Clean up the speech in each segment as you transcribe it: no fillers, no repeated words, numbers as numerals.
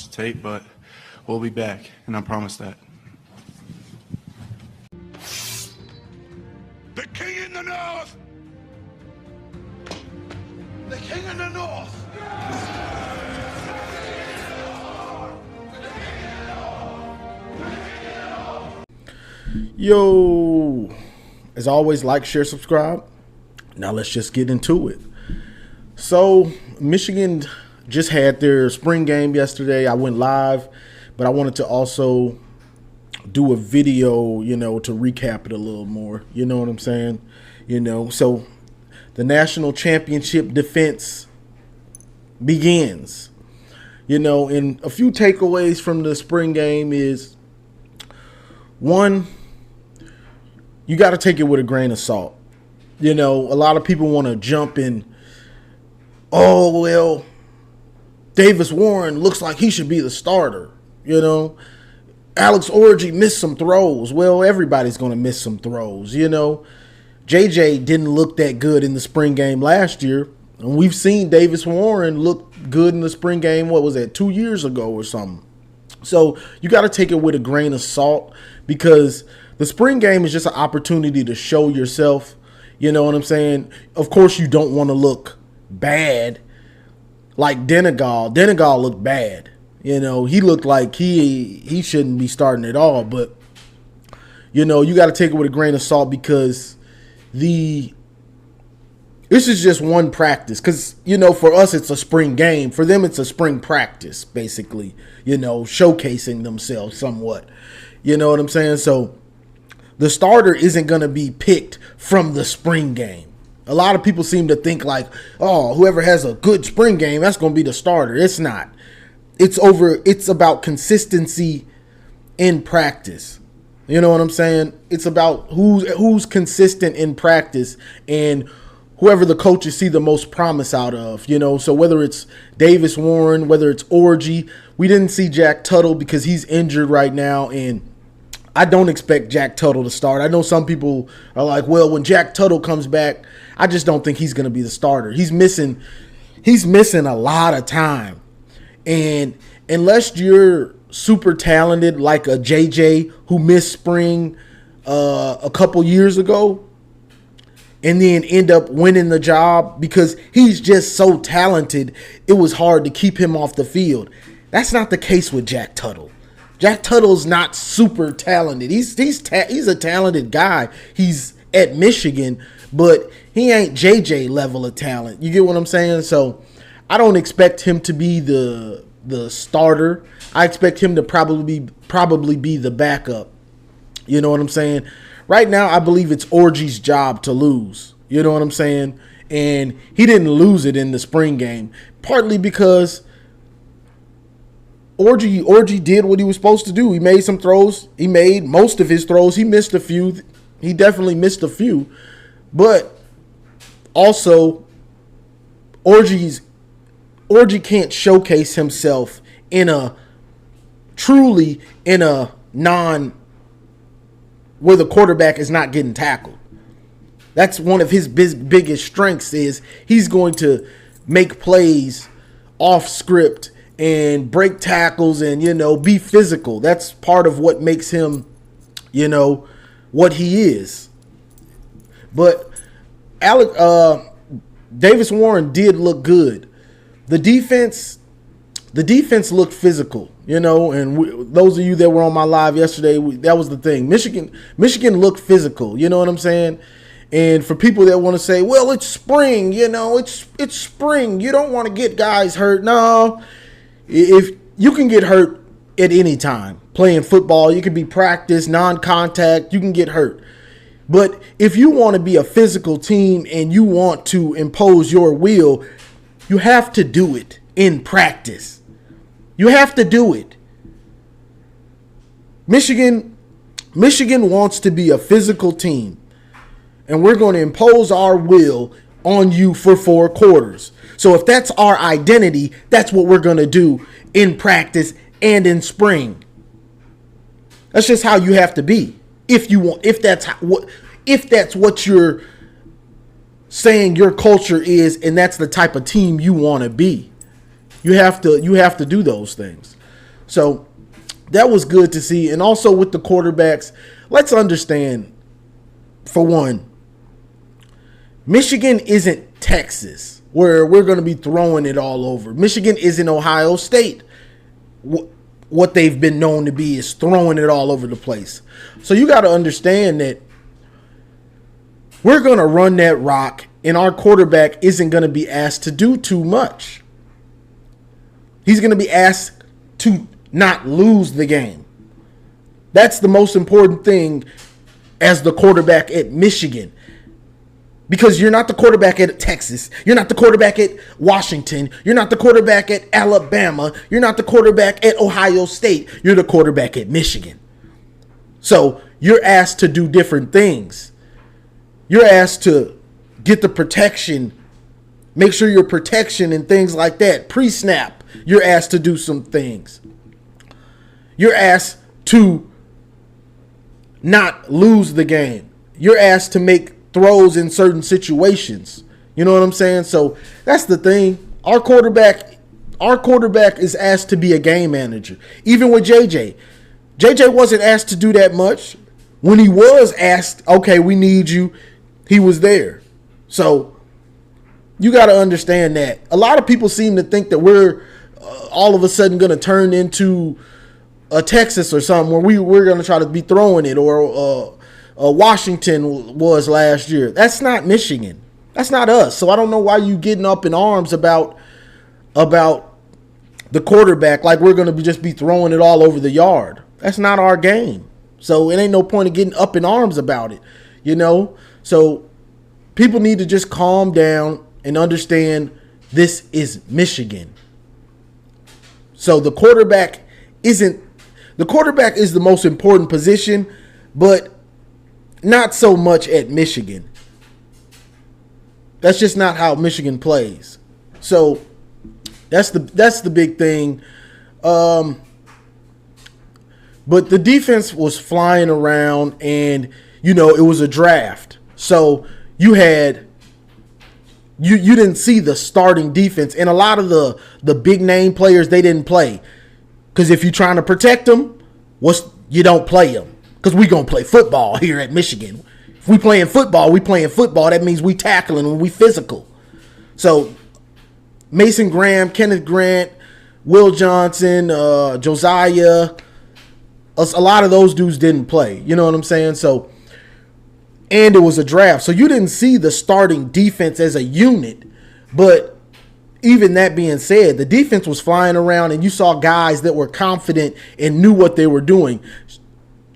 the tape, but we'll be back, and I promise that. The king in the north! The king in the north! Yo, as always, like, share, subscribe. Now let's just get into it. So Michigan just had their spring game yesterday. I went live, but I wanted to also do a video, to recap it a little more. You know what I'm saying? So the national championship defense begins. And a few takeaways from the spring game is, one, you got to take it with a grain of salt. A lot of people want to jump in, oh, well, Davis Warren looks like he should be the starter. Alex Orji missed some throws. Well, everybody's going to miss some throws. JJ didn't look that good in the spring game last year. And we've seen Davis Warren look good in the spring game, 2 years ago or something. So you got to take it with a grain of salt, because the spring game is just an opportunity to show yourself. You know what I'm saying? Of course, you don't want to look bad like Denegal. Denegal looked bad. He looked like he shouldn't be starting at all. But, you got to take it with a grain of salt, because this is just one practice. Because, for us, it's a spring game. For them, it's a spring practice, basically, showcasing themselves somewhat. You know what I'm saying? So the starter isn't going to be picked from the spring game. A lot of people seem to think like, oh, whoever has a good spring game, that's going to be the starter. It's not. It's about consistency in practice. You know what I'm saying? It's about who's consistent in practice and whoever the coaches see the most promise out of. So whether it's Davis Warren, whether it's Orji, we didn't see Jack Tuttle because he's injured right now, and I don't expect Jack Tuttle to start. I know some people are like, well, when Jack Tuttle comes back, I just don't think he's going to be the starter. He's missing a lot of time. And unless you're super talented like a JJ who missed spring a couple years ago and then end up winning the job because he's just so talented, it was hard to keep him off the field. That's not the case with Jack Tuttle. Jack Tuttle's not super talented. He's a talented guy. He's at Michigan, but he ain't JJ level of talent. You get what I'm saying? So I don't expect him to be the starter. I expect him to probably be the backup. You know what I'm saying? Right now, I believe it's Orji's job to lose. You know what I'm saying? And he didn't lose it in the spring game, partly because Orji did what he was supposed to do. He made some throws. He made most of his throws. He missed a few. He definitely missed a few. But also, Orji can't showcase himself in a where the quarterback is not getting tackled. That's one of his biggest strengths, is he's going to make plays off script and break tackles and, be physical. That's part of what makes him, what he is. But Davis Warren did look good. The defense looked physical, and those of you that were on my live yesterday, that was the thing. Michigan looked physical, you know what I'm saying? And for people that want to say, well, it's spring, it's spring. You don't want to get guys hurt. No, if you can get hurt at any time playing football, you can be practice, non-contact, you can get hurt. But if you want to be a physical team and you want to impose your will, you have to do it in practice. You have to do it. Michigan wants to be a physical team, and we're going to impose our will on you for 4 quarters. So if that's our identity, that's what we're going to do in practice and in spring. That's just how you have to be. If that's what you're saying your culture is, and that's the type of team you want to be. You have to do those things. So that was good to see. And also with the quarterbacks, let's understand, for one, Michigan isn't Texas, where we're going to be throwing it all over. Michigan isn't Ohio State. What they've been known to be is throwing it all over the place. So you got to understand that we're going to run that rock, and our quarterback isn't going to be asked to do too much. He's going to be asked to not lose the game. That's the most important thing as the quarterback at Michigan. Because you're not the quarterback at Texas. You're not the quarterback at Washington. You're not the quarterback at Alabama. You're not the quarterback at Ohio State. You're the quarterback at Michigan. So you're asked to do different things. You're asked to get the protection, make sure your protection and things like that. Pre-snap, you're asked to do some things. You're asked to not lose the game. You're asked to make throws in certain situations. You know what I'm saying? So that's the thing. Our quarterback is asked to be a game manager. Even with JJ. JJ wasn't asked to do that much. When he was asked, okay, we need you, he was there. So you got to understand that. A lot of people seem to think that we're all of a sudden going to turn into a Texas or something where we're going to try to be throwing it, or Washington was last year. That's not Michigan. That's not us. So I don't know why you getting up in arms about the quarterback like we're going to just be throwing it all over the yard. That's not our game. So it ain't no point of getting up in arms about it, you know? So people need to just calm down and understand this is Michigan. So the quarterback is the most important position, but not so much at Michigan. That's just not how Michigan plays. So that's the big thing. But the defense was flying around, and it was a draft. So you didn't see the starting defense, and a lot of the big name players, they didn't play. Because if you're trying to protect them, you don't play them. Because we going to play football here at Michigan. If we playing football, That means we tackling and we physical. So Mason Graham, Kenneth Grant, Will Johnson, Josiah, a lot of those dudes didn't play. You know what I'm saying? So, and it was a draft. So you didn't see the starting defense as a unit. But even that being said, the defense was flying around, and you saw guys that were confident and knew what they were doing.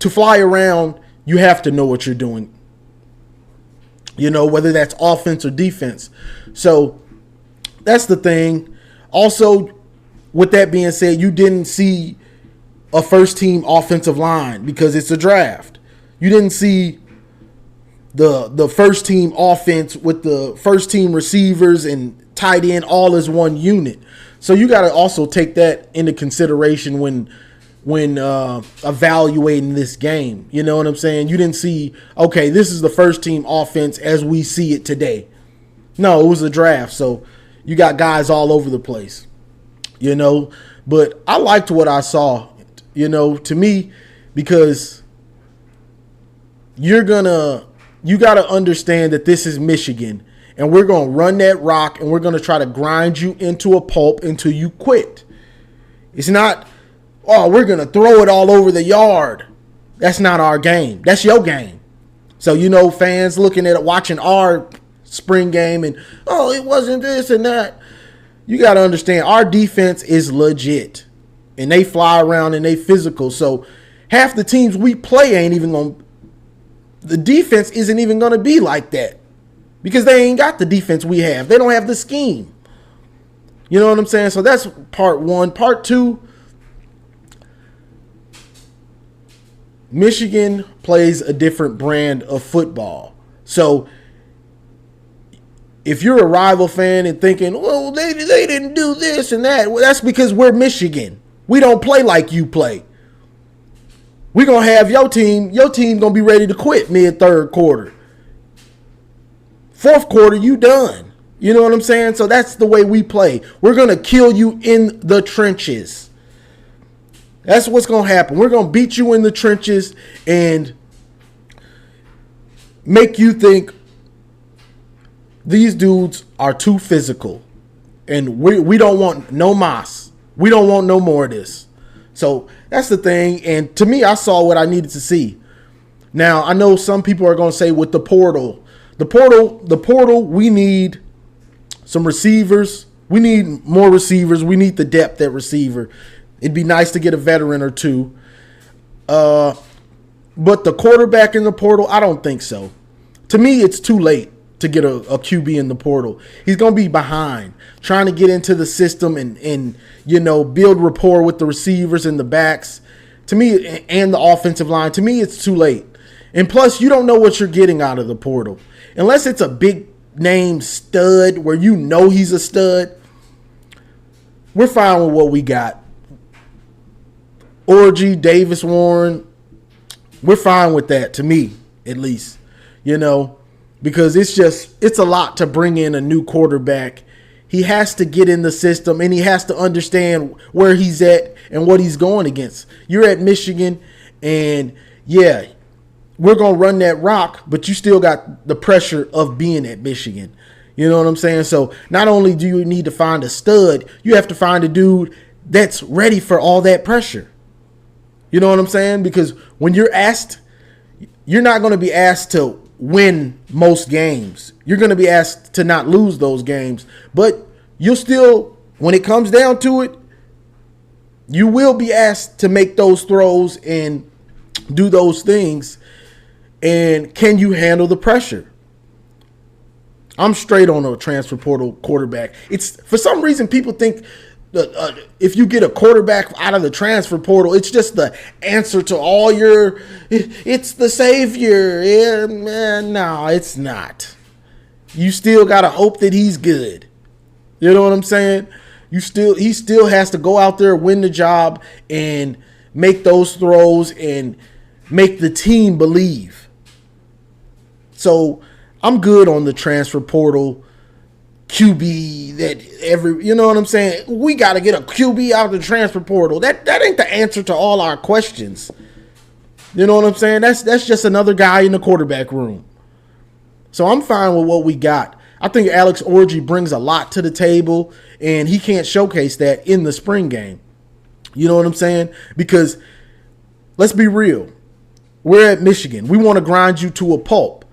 To fly around, you have to know what you're doing. Whether that's offense or defense. So that's the thing. Also, with that being said, you didn't see a first-team offensive line because it's a draft. You didn't see the first-team offense with the first-team receivers and tight end all as one unit. So you got to also take that into consideration when evaluating this game. You know what I'm saying? You didn't see, okay, this is the first-team offense as we see it today. No, it was a draft, so you got guys all over the place. But I liked what I saw. To me, because you got to understand that this is Michigan, and we're going to run that rock, and we're going to try to grind you into a pulp until you quit. It's not, we're going to throw it all over the yard. That's not our game. That's your game. So, fans looking at it, watching our spring game, and, it wasn't this and that. You got to understand, our defense is legit. And they fly around and they physical. So half the teams we play the defense isn't even going to be like that. Because they ain't got the defense we have. They don't have the scheme. You know what I'm saying? So that's part one. Part two, Michigan plays a different brand of football. So if you're a rival fan and thinking, well, they didn't do this and that, well, that's because we're Michigan. We don't play like you play. We're going to have your team going to be ready to quit mid-third quarter. Fourth quarter, you done. You know what I'm saying? So that's the way we play. We're going to kill you in the trenches. That's what's going to happen. We're going to beat you in the trenches and make you think these dudes are too physical. And we don't want no mas. We don't want no more of this. So that's the thing. And to me, I saw what I needed to see. Now, I know some people are going to say with the portal, we need some receivers. We need more receivers. We need the depth at receiver. It'd be nice to get a veteran or two. But the quarterback in the portal, I don't think so. To me, it's too late to get a QB in the portal. He's going to be behind trying to get into the system and build rapport with the receivers and the backs. To me, and the offensive line, to me, it's too late. And plus, you don't know what you're getting out of the portal. Unless it's a big name stud where you know he's a stud, we're fine with what we got. Orji, Davis Warren, we're fine with that, to me, at least. Because it's a lot to bring in a new quarterback. He has to get in the system and he has to understand where he's at and what he's going against. You're at Michigan and yeah, we're going to run that rock, but you still got the pressure of being at Michigan. You know what I'm saying? So not only do you need to find a stud, you have to find a dude that's ready for all that pressure. You know what I'm saying? Because when you're asked, you're not going to be asked to win most games. You're going to be asked to not lose those games, but you'll still, when it comes down to it, you will be asked to make those throws and do those things. And can you handle the pressure? I'm straight on a transfer portal quarterback. It's for some reason people think that if you get a quarterback out of the transfer portal, it's just the answer to all your. It's the savior. Yeah, man, no, it's not. You still gotta hope that he's good. You know what I'm saying? He still has to go out there, win the job, and make those throws and make the team believe. So I'm good on the transfer portal QB you know what I'm saying? We got to get a QB out of the transfer portal. That ain't the answer to all our questions. You know what I'm saying? That's just another guy in the quarterback room. So I'm fine with what we got. I think Alex Orji brings a lot to the table, and he can't showcase that in the spring game. You know what I'm saying? Because let's be real. We're at Michigan. We want to grind you to a pulp.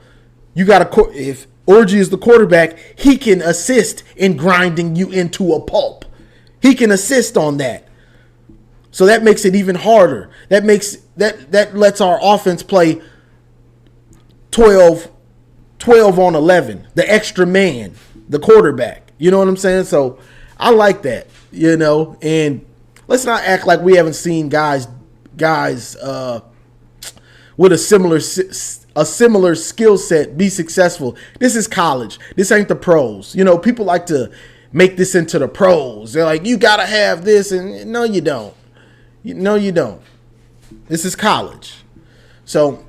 You got to, if Orji is the quarterback, he can assist in grinding you into a pulp. He can assist on that. So that makes it even harder. That lets our offense play 12 on 11, the extra man, the quarterback. You know what I'm saying? So I like that, and let's not act like we haven't seen guys with a similar skill set be successful. This is college. This ain't the pros. People like to make this into the pros. They're like, you got to have this. And no, you don't. No, you don't. This is college. So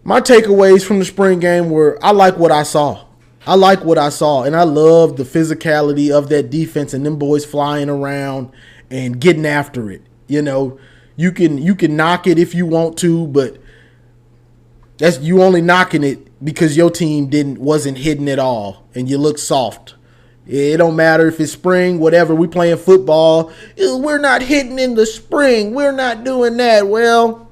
my takeaways from the spring game were I like what I saw. And I love the physicality of that defense and them boys flying around and getting after it. You can knock it if you want to, but that's you only knocking it because your team wasn't hitting at all and you look soft. It don't matter if it's spring, whatever. We playing football. We're not hitting in the spring. We're not doing that. Well,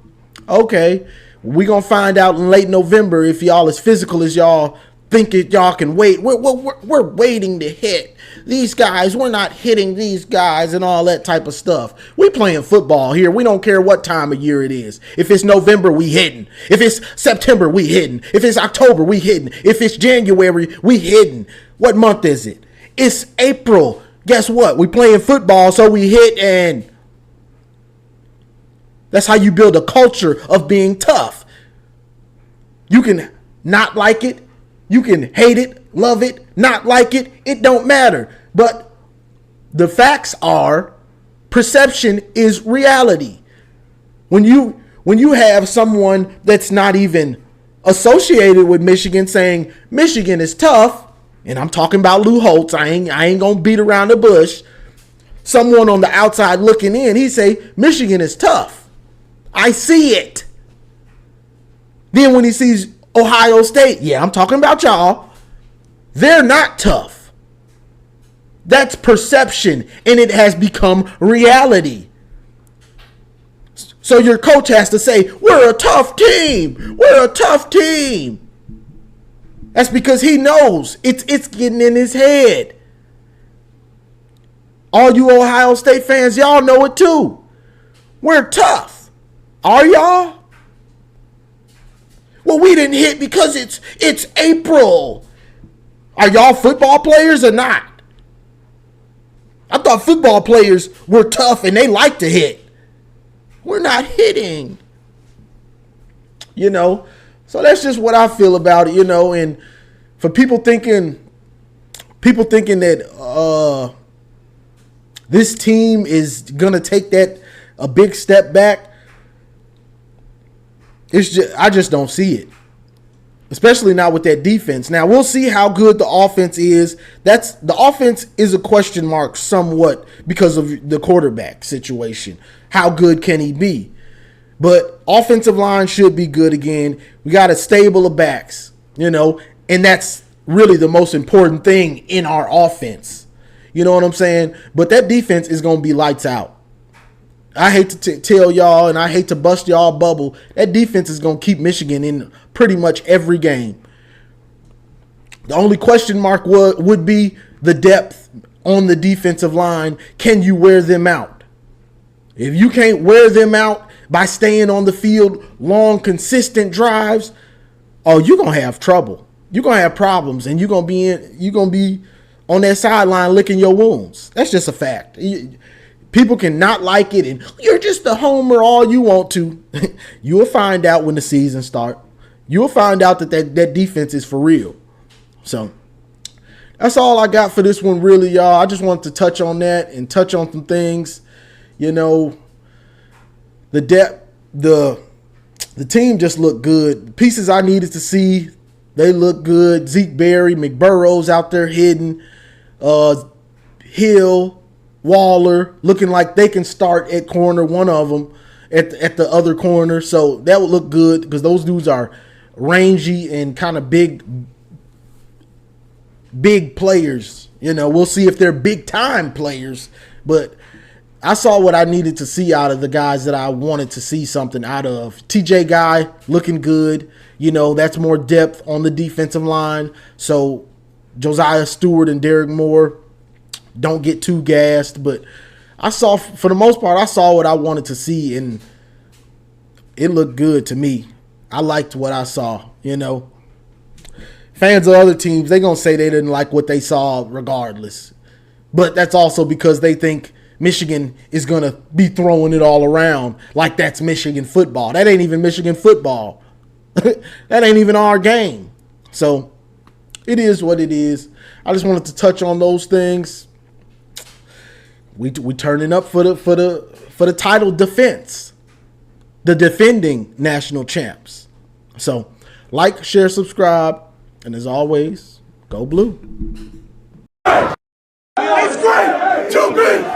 okay. We're going to find out in late November if y'all as physical as y'all think that y'all can wait. We're waiting to hit these guys. We're not hitting these guys and all that type of stuff. We playing football here. We don't care what time of year it is. If it's November, we hitting. If it's September, we hitting. If it's October, we hitting. If it's January, we hitting. What month is it? It's April. Guess what? We playing football, so we hit, and that's how you build a culture of being tough. You can not like it. You can hate it, love it, not like it. It don't matter. But the facts are perception is reality. When you have someone that's not even associated with Michigan saying Michigan is tough, and I'm talking about Lou Holtz. I ain't gonna beat around the bush. someone on the outside looking in, he say, Michigan is tough. I see it. Then when he sees Ohio State, yeah, I'm talking about y'all, they're not tough. That's perception, and it has become reality. So your coach has to say, we're a tough team. We're a tough team. That's because he knows it's getting in his head. All you Ohio State fans, y'all know it too. We're tough. Are y'all? Well, we didn't hit because it's April. Are y'all football players or not? I thought football players were tough and they like to hit. We're not hitting. So that's just what I feel about it, and for people thinking that this team is gonna take a big step back, I just don't see it. Especially not with that defense. Now we'll see how good the offense is. The offense is a question mark somewhat because of the quarterback situation. How good can he be? But offensive line should be good again. We got a stable of backs, and that's really the most important thing in our offense. You know what I'm saying? But that defense is going to be lights out. I hate to tell y'all, and I hate to bust y'all bubble, that defense is going to keep Michigan in pretty much every game. The only question mark would be the depth on the defensive line. Can you wear them out? If you can't wear them out by staying on the field long, consistent drives, you're going to have trouble. You're going to have problems, and you're going to be on that sideline licking your wounds. That's just a fact. People can not like it, and you're just a homer all you want to. You'll find out when the season starts. You'll find out that defense is for real. So that's all I got for this one, really, y'all. I just wanted to touch on that and touch on some things. The depth, the team just looked good. The pieces I needed to see, they look good. Zeke Berry, McBurrows out there hidden. Hill, Waller, looking like they can start at corner, one of them at the other corner. So that would look good because those dudes are rangy and kind of big players. We'll see if they're big time players, but I saw what I needed to see out of the guys that I wanted to see something out of. TJ Guy looking good. That's more depth on the defensive line. So Josiah Stewart and Derek Moore, don't get too gassed. But for the most part, I saw what I wanted to see, and it looked good to me. I liked what I saw, Fans of other teams, they're going to say they didn't like what they saw regardless. But that's also because they think Michigan is going to be throwing it all around like that's Michigan football. That ain't even Michigan football. That ain't even our game. So it is what it is. I just wanted to touch on those things. We turning up for the title defense. The defending national champs. So like, share, subscribe, and as always, go blue. It's great to be